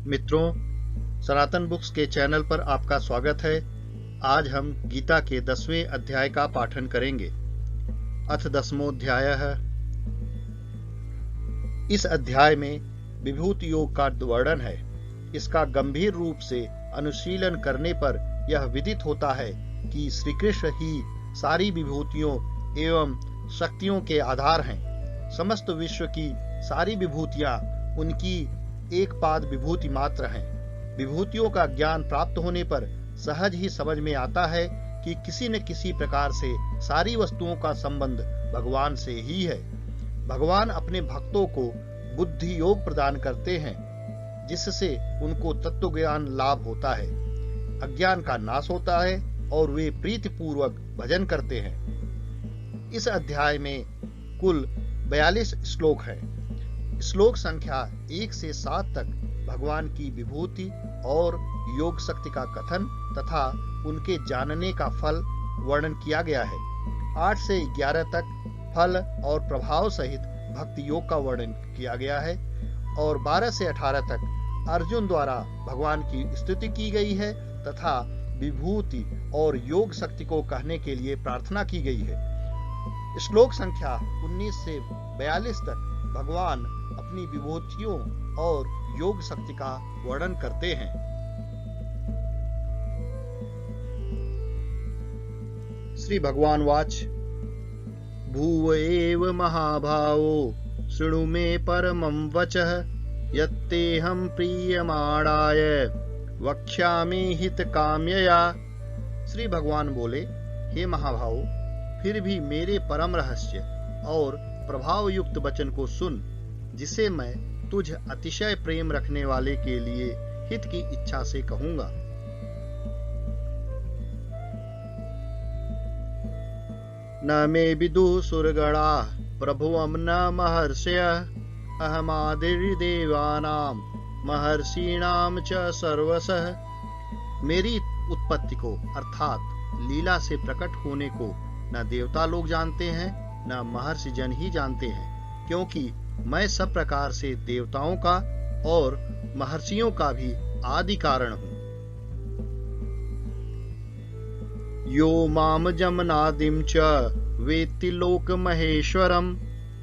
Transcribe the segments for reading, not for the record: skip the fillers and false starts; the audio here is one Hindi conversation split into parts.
मित्रों, सनातन बुक्स के चैनल पर आपका स्वागत है। आज हम गीता के 10वें अध्याय का पाठन करेंगे। अथ 10मोऽध्यायः। इस अध्याय में विभूति योग का वर्णन है। इसका गंभीर रूप से अनुशीलन करने पर यह विदित होता है कि श्री कृष्ण ही सारी विभूतियों एवं शक्तियों के आधार हैं। समस्त विश्व की सारी विभूतियां उनकी एक पाद विभूति मात्र हैं। विभूतियों का ज्ञान प्राप्त होने पर सहज ही समझ में आता है कि किसी न किसी प्रकार से सारी वस्तुओं का संबंध भगवान से ही है। भगवान अपने भक्तों को बुद्धि योग प्रदान करते हैं, जिससे उनको तत्व ज्ञान लाभ होता है, अज्ञान का नाश होता है और वे प्रीतिपूर्वक भजन करते हैं। इस अध्याय में कुल 42 श्लोक हैं। श्लोक संख्या 1 से 7 तक भगवान की विभूति और योग शक्ति का कथन तथा उनके जानने का फल वर्णन किया गया है। 8 से 11 तक फल और प्रभाव सहित भक्ति योग का वर्णन किया गया है और 12 से 18 तक अर्जुन द्वारा भगवान की स्तुति की गई है तथा विभूति और योग शक्ति को कहने के लिए प्रार्थना की गई है। श्लोक संख्या 19 से 42 तक भगवान अपनी विभूतियों और योग शक्ति का वर्णन करते हैं। श्री भगवान वाच, भूव एव महाभावो शृणु मे परमं वचः यत्तेऽहं प्रीयमाणाय वक्ष्यामि हितकाम्यया। श्री भगवान बोले, हे महाभावो, फिर भी मेरे परम रहस्य और प्रभाव युक्त वचन को सुन, जिसे मैं तुझ अतिशय प्रेम रखने वाले के लिए हित की इच्छा से कहूंगा। न मे विदुः सुरगणा प्रभुवं न महर्षयः अहमादिर्देवानां महर्षीणां च सर्वशः। मेरी उत्पत्ति को अर्थात लीला से प्रकट होने को न देवता लोग जानते हैं न महर्षि जन ही जानते हैं, क्योंकि मैं सब प्रकार से देवताओं का और महर्षियों का भी आदि कारण हूँ। यो माम जमनादिं च वेत्ति लोक महेश्वरम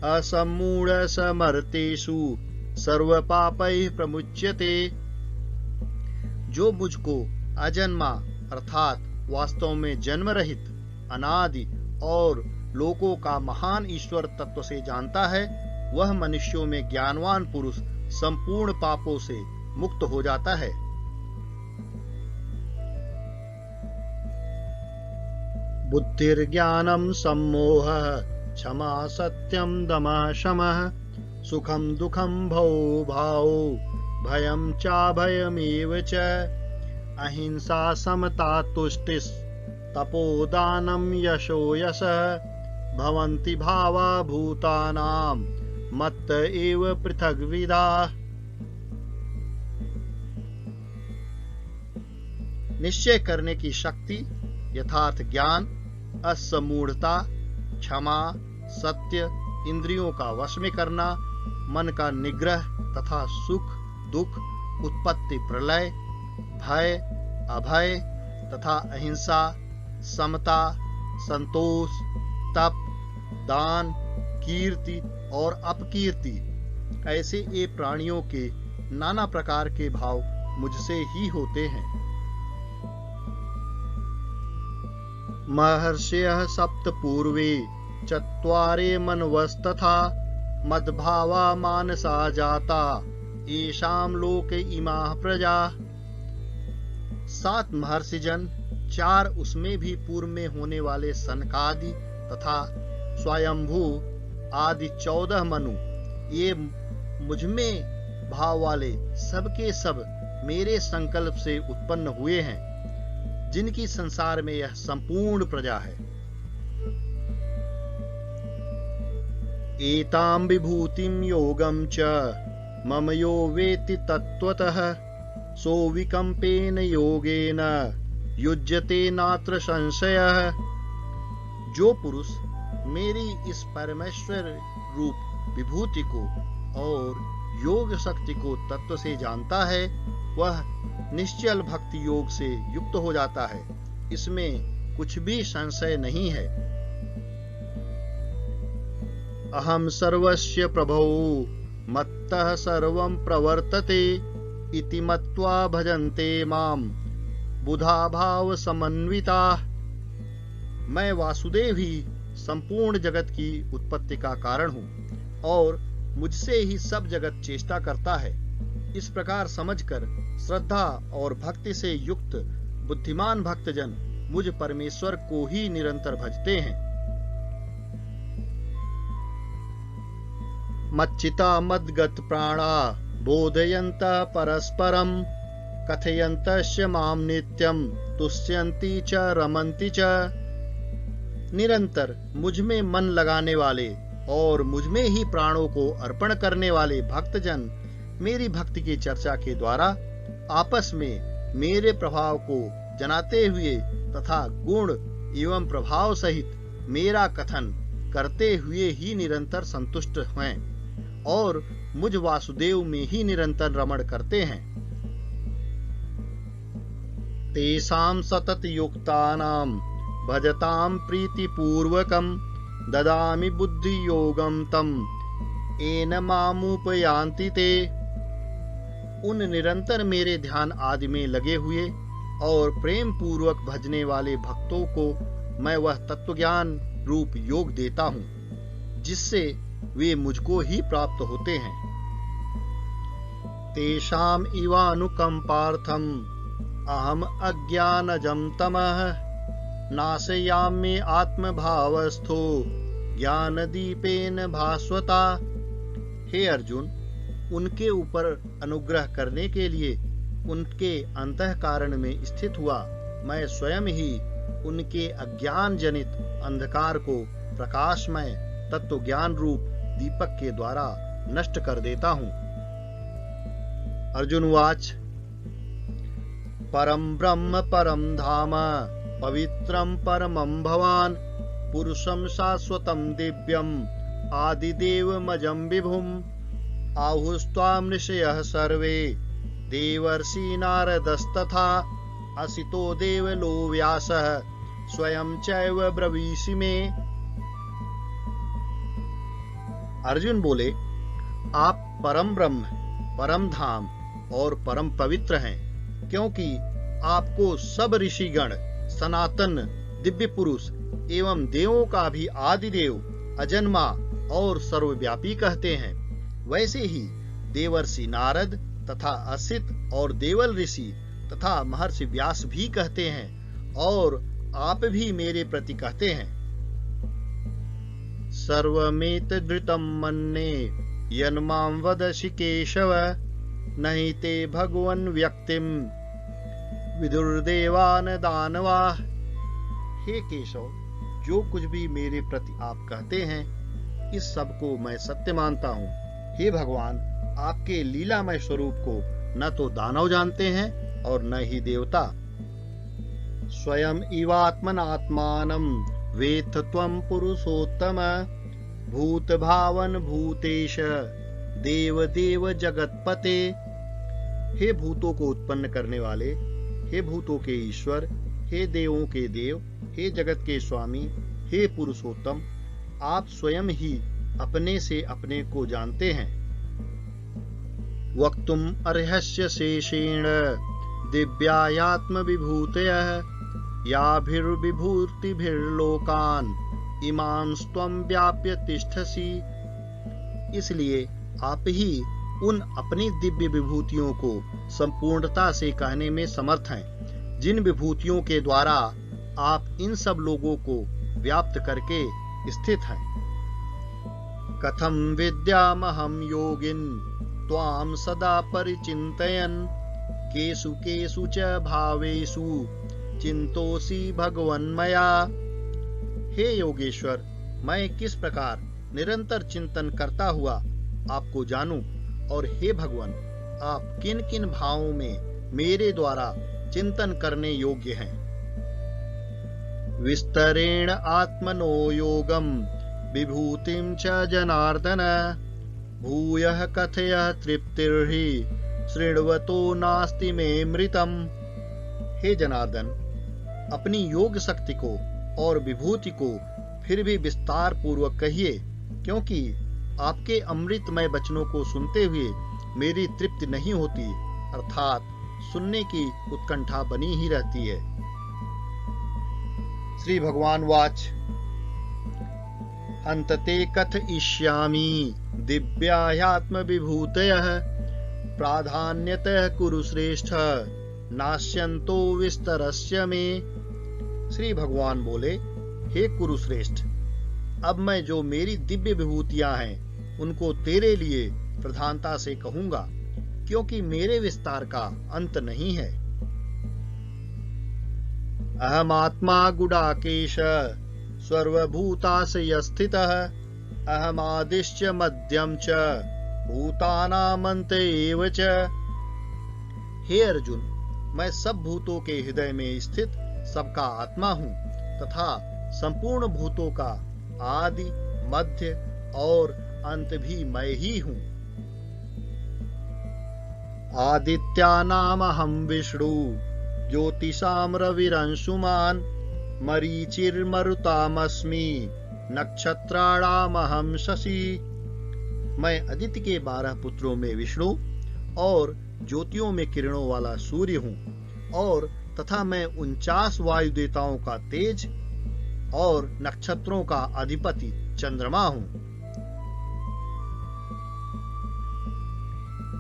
असमूढ़ समर्तेषु सर्व पापैः प्रमुच्यते। जो मुझको अजन्मा अर्थात वास्तव में जन्म रहित अनादि और लोकों का महान ईश्वर तत्व से जानता है, वह मनुष्यों में ज्ञानवान पुरुष संपूर्ण पापों से मुक्त हो जाता है। बुद्धिर्ज्ञानम सम्मोहः क्षमा सत्यम दमः शमः सुखम दुखम भवो भावो भयम चाभयमेव च अहिंसा समता तुष्टिस् तपोदानं यशो यशः भवन्ति भावा भूतानां मत्त एव पृथग्विधाः। निश्चय करने की शक्ति, यथार्थ ज्ञान, असमूढ़ता, क्षमा, सत्य, इंद्रियों का वश में करना, मन का निग्रह तथा सुख दुख, उत्पत्ति प्रलय, भय अभय तथा अहिंसा, समता, संतोष, तप, दान, कीर्ति और अपकीर्ति, ऐसे ये प्राणियों के नाना प्रकार के भाव मुझसे ही होते हैं। महर्षयः सप्त पूर्वे चत्वारे मनवस्तथा मद्भावा मानसा जाता येषां लोके इमाः प्रजाः। 7 महर्षिजन, 4 उसमें भी पूर्व में होने वाले सनकादि तथा स्वयंभू आदि 14 मनु, ये मुझमें भाव वाले सबके सब मेरे संकल्प से उत्पन्न हुए हैं, जिनकी संसार में यह संपूर्ण प्रजा है। एतां विभूतिं योगं च मम यो वेत्ति तत्त्वतः सो विकम्पेन योगेन युज्यते नात्र संशयः। जो पुरुष मेरी इस परमेश्वर रूप विभूति को और योग शक्ति को तत्व से जानता है वह निश्चल भक्ति योग से युक्त हो जाता है। इसमें कुछ भी संशय नहीं है। अहम सर्वस्य प्रभौ मत्तः सर्वं प्रवर्तते इति मत्वा भजन्ते माम बुधा भाव समन्विता। मैं वासुदेव ही संपूर्ण जगत की उत्पत्ति का कारण हूँ और मुझसे ही सब जगत चेष्टा करता है। इस प्रकार समझकर श्रद्धा और भक्ति से युक्त बुद्धिमान भक्तजन मुझ परमेश्वर को ही निरंतर भजते हैं। मच्चिता मद्गत प्राणा बोधयन्त परस्परम कथयन्तश्च माम नित्यम तुष्यन्ति च रमन्ति च। निरंतर मुझ में मन लगाने वाले और मुझ में ही प्राणों को अर्पण करने वाले भक्तजन मेरी भक्ति की चर्चा के द्वारा आपस में मेरे प्रभाव को जनाते हुए तथा गुण एवं प्रभाव सहित मेरा कथन करते हुए ही निरंतर संतुष्ट हैं और मुझ वासुदेव में ही निरंतर रमण करते हैं। तेषां सतत युक्तानां भजतां प्रीतिपूर्वकं ददामि बुद्धि योगम तम येन मामुपयान्ति ते। उन निरंतर मेरे ध्यान आदि में लगे हुए और प्रेम पूर्वक भजने वाले भक्तों को मैं वह तत्वज्ञान रूप योग देता हूँ जिससे वे मुझको ही प्राप्त होते हैं। तेषाम इवानुकंपार्थम अहम अज्ञानजं तमः नाशयामि आत्मभावस्थो ज्ञान दीपेन भास्वता। हे अर्जुन, उनके ऊपर अनुग्रह करने के लिए उनके अंतःकरण में स्थित हुआ मैं स्वयं ही उनके अज्ञान जनित अंधकार को प्रकाशमय तत्व ज्ञान रूप दीपक के द्वारा नष्ट कर देता हूँ। अर्जुन वाच परम ब्रह्म परम धाम पवित्रम परमं भवान पुरुषं शाश्वतं दिव्यम आदिदेवमजं विभुम आहुस्त्वां ऋषयः सर्वे देवर्षि नारदस्तथा असितो देवलो व्यासः स्वयं चैव ब्रवीषि मे। अर्जुन बोले, आप परम ब्रह्म, परम धाम और परम पवित्र हैं, क्योंकि आपको सब ऋषिगण सनातन दिव्य पुरुष एवं देवों का भी आदिदेव अजन्मा और सर्वव्यापी कहते हैं। वैसे ही देवर्षि नारद तथा असित और देवल ऋषि तथा महर्षि व्यास भी कहते हैं और आप भी मेरे प्रति कहते हैं। सर्वमेतद्धृतं मन्ये यन्मां वदसि केशव नहि ते भगवन् व्यक्तिं विदुर्देवान दानवाः। हे केशव, जो कुछ भी मेरे प्रति आप कहते हैं इस सब को मैं सत्य मानता हूँ। हे भगवान, आपके लीलामय स्वरूप को न तो दानव जानते हैं और न ही देवता। स्वयं इवात्मनात्मानं वेत्थ त्वं पुरुषोत्तम भूत भावन भूतेश देव देव जगतपते। हे भूतों को उत्पन्न करने वाले, हे भूतों के ईश्वर, हे देवों के देव, हे जगत के स्वामी, हे पुरुषोत्तम, आप स्वयं ही अपने से अपने को जानते हैं। वक्तुम अर्हस्य शेषेण दिव्यायात्म विभूतयः याभिर्विभूतिभिर्लोकान् इमांस्त्वं व्याप्य तिष्ठसि। इसलिए आप ही उन अपनी दिव्य विभूतियों को संपूर्णता से कहने में समर्थ हैं, जिन विभूतियों के द्वारा आप इन सब लोगों को व्याप्त करके स्थित हैं। कथम विद्यामहं योगिन् त्वां सदा परिचिन्तयन् केषु केषु च भावेषु चिन्तोऽसि भगवन्मया। हे योगेश्वर, मैं किस प्रकार निरंतर चिंतन करता हुआ आपको जानूं, और हे भगवान, आप किन किन भावों में मेरे द्वारा चिंतन करने योग्य हैं। विस्तरेण आत्मनो योगम विभूतिं च जनार्दन भूयः कथय तृप्तिर्हि शृण्वतो नास्ति मे मृतम। हे जनार्दन, अपनी योग शक्ति को और विभूति को फिर भी विस्तार पूर्वक कहिए, क्योंकि आपके अमृतमय वचनों को सुनते हुए मेरी तृप्ति नहीं होती, अर्थात सुनने की उत्कंठा बनी ही रहती है। श्री भगवान वाच, अंतते कथयिष्यामि दिव्याह्यात्म विभूतयः प्राधान्यतः कुरु श्रेष्ठ नाश्यन्तो विस्तरस्य मे। श्री भगवान बोले, हे कुरुश्रेष्ठ, अब मैं जो मेरी दिव्य विभूतियां हैं उनको तेरे लिए प्रधानता से कहूंगा, क्योंकि मेरे विस्तार का अंत नहीं है। अहमात्मा गुडाकेश सर्वभूताशय स्थितः अहमादिश्च मध्यम च भूतानामन्त एव च। हे अर्जुन, मैं सब भूतों के हृदय में स्थित सबका आत्मा हूँ तथा संपूर्ण भूतों का आदि, मध्य और अंत भी मैं ही हूँ। आदित्यानामहं विष्णु ज्योतिषां रविरंशुमान् मरीचिर्मरुतामस्मि नक्षत्राणामहं शशि। मैं अदिति के 12 पुत्रों में विष्णु और ज्योतियों में किरणों वाला सूर्य हूँ, और तथा मैं 49 वायु देवताओं का तेज और नक्षत्रों का अधिपति चंद्रमा हूँ।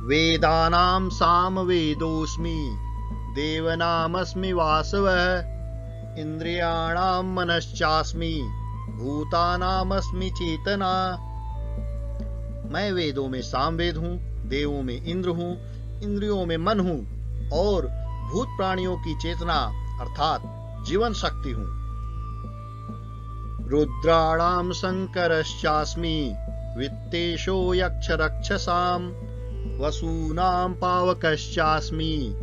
वेदानां सामवेदोऽस्मि देवनामस्मि वासवः इंद्रियाणां मनश्चास्मि भूतानामस्मि चेतना। मैं वेदों में सामवेद हूँ, देवों में इंद्र हूँ, इंद्रियों में मन हूँ और भूत प्राणियों की चेतना अर्थात जीवन शक्ति हूँ। रुद्राणां शंकरश्चास्मि वित्तेशो यक्षरक्षसां वसूनां पावकश्चास्मि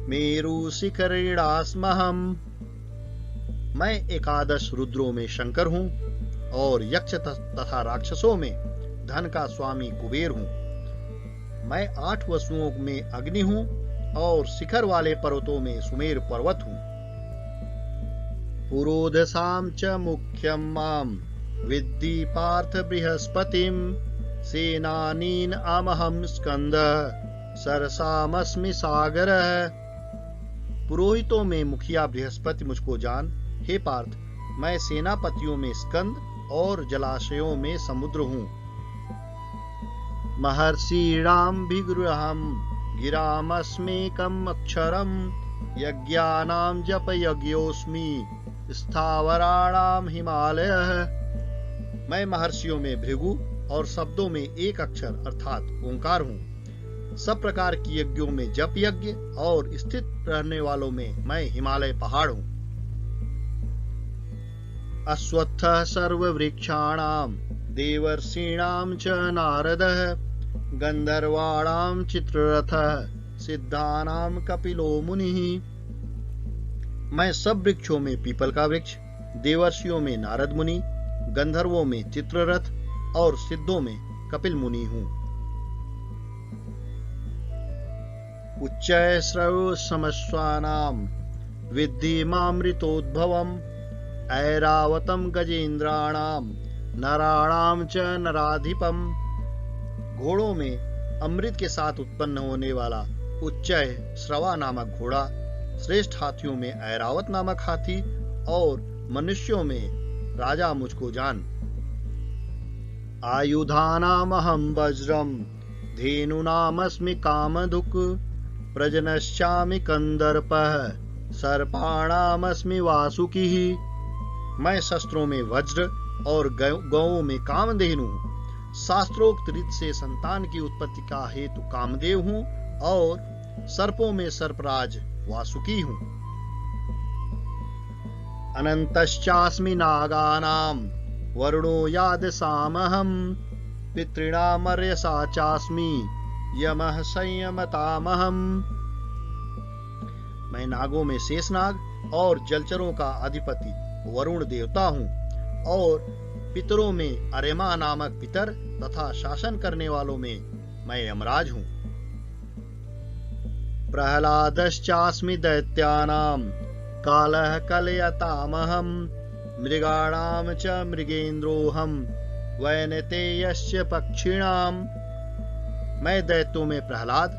मेरुशिखरिणास्महं। मैं 11 रुद्रों में शंकर हूँ और यक्ष तथा राक्षसों में धन का स्वामी कुबेर हूँ। मैं 8 वसुओं में अग्नि हूँ और शिखर वाले पर्वतों में सुमेर पर्वत हूँ। पुरोधसां च मुख्यं मां विद्धि पार्थ बृहस्पतिं सेनानीन् अमहं स्कंदः सरसामस्मि सागरः। पुरोहितों में मुखिया बृहस्पति मुझको जान, हे पार्थ, मैं सेनापतियों में स्कंद और जलाशयों में समुद्र हूँ। महर्षीणां भिगृहं गिरामस्मेकम् अक्षरं यज्ञानां जपयज्ञोऽस्मि स्थावराणां हिमालयः। मैं महर्षियों में भृगु और शब्दों में एक अक्षर अर्थात ओंकार हूँ। सब प्रकार की यज्ञों में जप यज्ञ और स्थित रहने वालों में मैं हिमालय पहाड़ हूँ। अश्वत्थः सर्ववृक्षाणां देवर्षीणां च नारदः गंधर्वाणां चित्ररथः सिद्धानां कपिलो मुनिः। मैं सब वृक्षों में पीपल का वृक्ष, देवर्षियों में नारद मुनि, गंधर्वों में चित्ररथ और सिद्धों में कपिल मुनि हूँ। उच्चैः श्रवसमश्वानां विद्धि मामृतोद्भवम् ऐरावतं गजेन्द्राणां नराणां च नराधिपम्। घोड़ों में अमृत के साथ उत्पन्न होने वाला उच्चय श्रवा नामक घोड़ा, श्रेष्ठ हाथियों में ऐरावत नामक हाथी और मनुष्यों में राजा मुझको जान। आयुधानामहं वज्रं धेनुनामस्मि कामधुक् प्रजनश्चामि कंदर्पः सर्पाणामस्मि वासुकिः। मैं शस्त्रों में वज्र और गौओं में कामधेनु हूँ। शास्त्रोक्त रीत से संतान की उत्पत्ति का हेतु कामदेव हूँ और सर्पों में सर्पराज वासुकी हूँ। अनंतश्चास्मि नागानां वरुणो यादसामहं पितॄणामर्यसा चास्मि यमः संयमतामहं। मैं नागों में शेषनाग और जलचरों का अधिपति वरुण देवता हूँ और पितरों में अरेमा नामक पितर तथा शासन करने वालों में मैं यमराज हूँ। प्रहलादश्चास्मि दैत्यानां कालः कलयतामहं मृगाणां च मृगेन्द्रोऽहं वैनतेयस्य पक्षिणां। मैं दैत्यों में प्रहलाद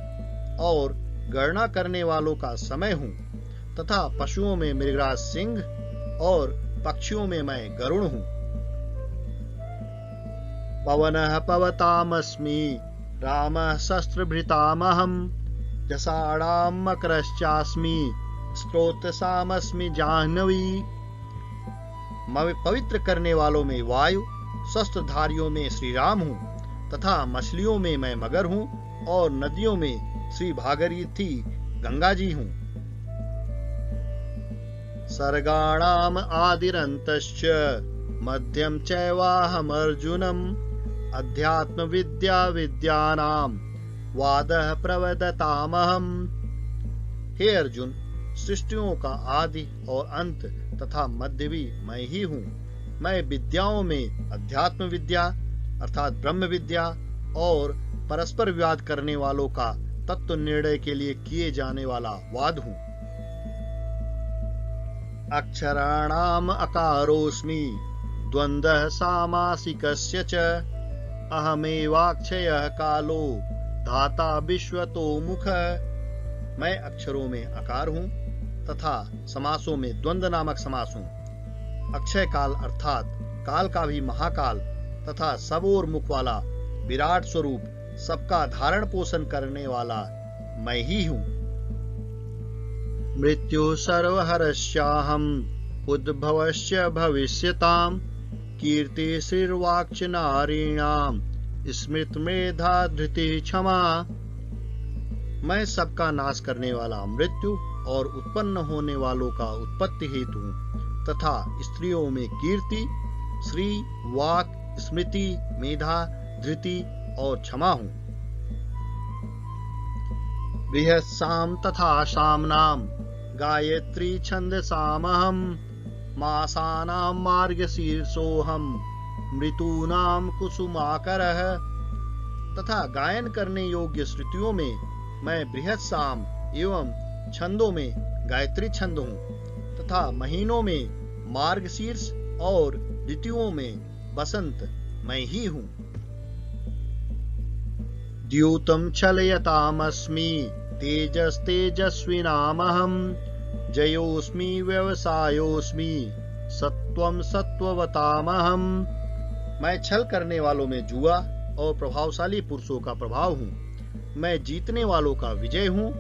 और गणना करने वालों का समय हूँ तथा पशुओं में मृगराज सिंह और पक्षियों में मैं गरुड़ हूँ। पवनः पवतामस्मि रामः शस्त्रभृतामहं जसाणां मकरश्चास्मि स्रोतसामस्मि जाह्नवी। मैं पवित्र करने वालों में वायु, शस्त्रधारियों में श्री राम हूँ तथा मछलियों में मैं मगर हूँ और नदियों में श्री भागीरथी गंगा जी हूँ। सर्गाणाम आदिरन्तश्च मध्यम चैवाहम् अर्जुनम् अध्यात्म विद्या विद्यानां वादः प्रवदतामहम्। हे अर्जुन, सृष्टियों का आदि और अंत तथा मध्य भी मैं ही हूँ। मैं विद्याओं में अध्यात्म विद्या अर्थात ब्रह्म विद्या और परस्पर विवाद करने वालों का तत्व निर्णय के लिए किए जाने वाला वाद हूँ। अक्षराणाम अकारोस्मि द्वन्द्वः सामासिकस्य च अहमेवाक्षयः कालो धाता विश्वतो मुख। मैं अक्षरों में अकार हूँ तथा समासों में द्वंद्व नामक समास हूँ। अक्षय काल अर्थात काल का भी महाकाल तथा सब ओर मुख वाला विराट स्वरूप सबका धारण पोषण करने वाला मैं ही हूँ। मृत्यु सर्वहरस्याहम् उद्भवश्च भविष्यताम् कीर्तिश्रीर्वाक्च नारीणाम् स्मृति मेधा धृति क्षमा। मैं सबका नाश करने वाला मृत्यु और उत्पन्न होने वालों का उत्पत्ति हेतु हूँ तथा स्त्रियों में कीर्ति, श्री, वाक, स्मृति, मेधा, धृति और क्षमा हूँ। बृहत्साम तथा सामनाम गायत्री छंदसामहम् मासानां मार्गशीर्षोऽहम् मृतूनां कुसुमाकरः। तथा गायन करने योग्य श्रुतियों में मैं बृहत साम एवं छंदों में गायत्री छंद हूँ तथा महीनों में मार्गशीर्ष और ऋतुओं में बसंत मैं ही हूँ। द्यूतं छलयतामस्मि तेजस्तेजस्विनामहम् जयोस्मि व्यवसायोस्मि सत्वं सत्ववतामहम्। मैं छल करने वालों में जुआ और प्रभावशाली पुरुषों का प्रभाव हूँ। मैं जीतने वालों का विजय हूँ,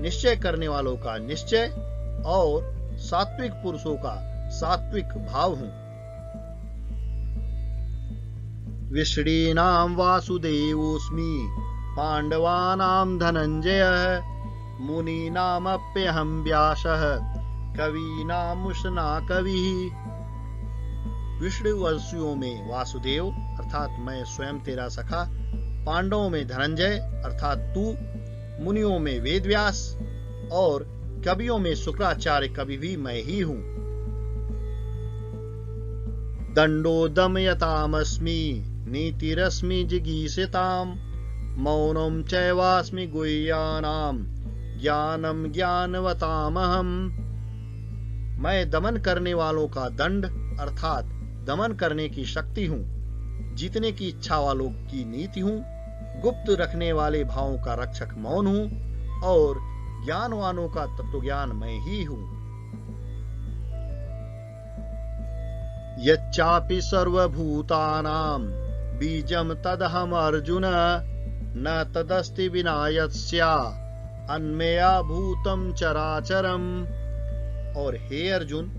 निश्चय करने वालों का निश्चय और सात्विक पुरुषों का सात्विक भाव हूँ। विष्णीनां वासुदेवोऽस्मि पांडवानां धनंजयः मुनीनामप्यहं व्यासः कवीनामुष्णा कविः। विष्णुवंशियों में वासुदेव अर्थात मैं स्वयं तेरा सखा, पांडवों में धनंजय अर्थात तू, मुनियों में वेदव्यास और कवियों में शुक्राचार्य कवि भी मैं ही हूँ। दंडो दमयतामस्मि नीतिरस्मि जिगीषताम् मौनं चैवास्मि गुह्यानां ज्ञानं ज्ञानवतामहम्। मैं दमन करने वालों का दंड अर्थात दमन करने की शक्ति हूँ, जीतने की इच्छा वालों की नीति हूँ, गुप्त रखने वाले भावों का रक्षक मौन हूँ और ज्ञानवानों का तत्वज्ञान मैं ही हूँ। यच्चापि सर्वभूतानां बीजं तदहम् अर्जुन न तदस्ति विना यस्या अन्मया भूतं चराचरम्। और हे अर्जुन,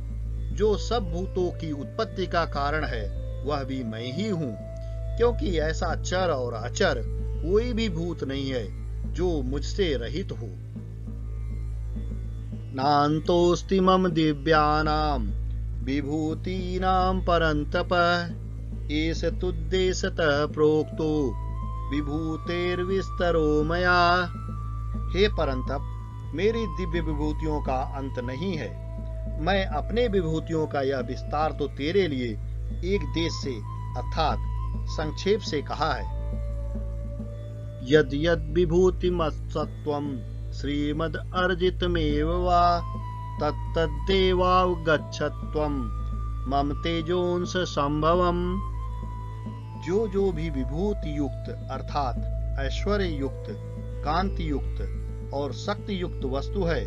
जो सब भूतों की उत्पत्ति का कारण है वह भी मैं ही हूँ, क्योंकि ऐसा चर और अचर कोई भी भूत नहीं है जो मुझसे रहित हो। नान्तोऽस्ति मम दिव्यानां विभूतीनां परन्तप एष तुद्देशतः प्रोक्तो विभूतेर्विस्तरो मया। हे परंतप, मेरी दिव्य विभूतियों का अंत नहीं है। मैं अपने विभूतियों का यह विस्तार तो तेरे लिए एक देश से अर्थात संक्षेप से कहा है। यद यद विभूतिमत्सत्वं श्रीमद् अर्जितमेव वा तत्तद्देवावगच्छत्वं मम तेजोंस संभवम्। जो भी विभूति युक्त अर्थात ऐश्वर्य युक्त, कांति युक्त और शक्ति युक्त वस्तु है,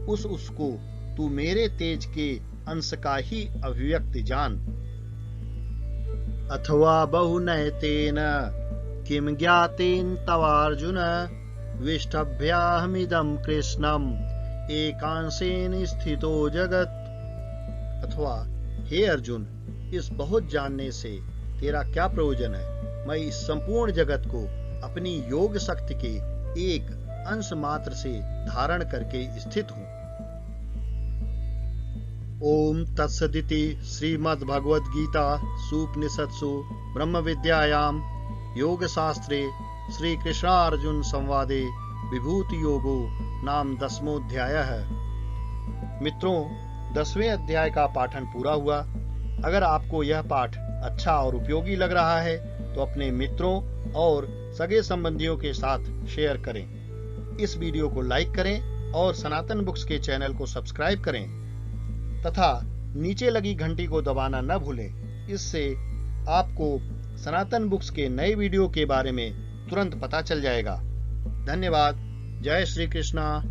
उसको तू मेरे तेज के अंश का ही अभिव्यक्ति जान। अथवा बहुनयतेन किम ज्ञातेन तवार्जुन विष्टभ्याहमिदं कृष्णम एकांशेन स्थितो जगत। अथवा हे अर्जुन, इस बहुत जानने से तेरा क्या प्रयोजन है? मैं इस संपूर्ण जगत को अपनी योग शक्ति के एक अंश मात्र से धारण करके स्थित हूँ। ओम तत्सदिति श्रीमद्भगवद्गीता सूपनिषत्सु ब्रह्म विद्यायां योग शास्त्रे श्री कृष्णार्जुन संवादे विभूति योगो नाम 10वां है। मित्रों, 10वें अध्याय का पाठन पूरा हुआ। अगर आपको यह पाठ अच्छा और उपयोगी लग रहा है तो अपने मित्रों और सगे संबंधियों के साथ शेयर करें। इस वीडियो को लाइक करें और सनातन बुक्स के चैनल को सब्सक्राइब करें तथा नीचे लगी घंटी को दबाना न भूलें। इससे आपको सनातन बुक्स के नए वीडियो के बारे में तुरंत पता चल जाएगा। धन्यवाद। जय श्री कृष्णा।